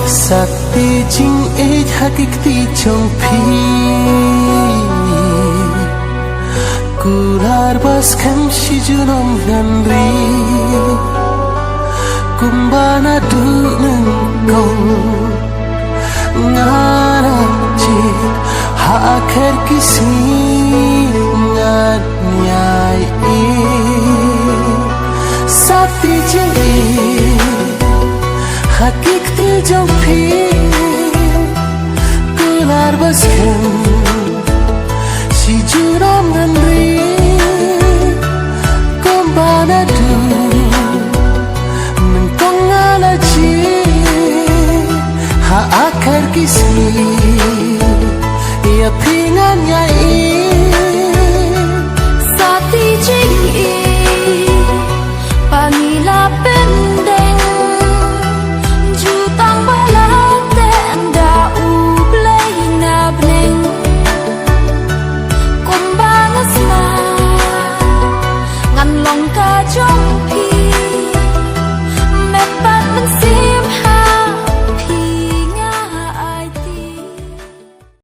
Sakti jing hakikti chong phi Kular bas kan shijunom ganri Kumbana duneng kong Ngara jit Haker kisi Ngat nyai Sakti jing hakikti jong phi Kular bas kan shijunom ganri Kumbana akar kisi ya pingan ya Sakti jing panila pendeng jutang balate anda ublay na bneng kumbangas na ngan long ka jong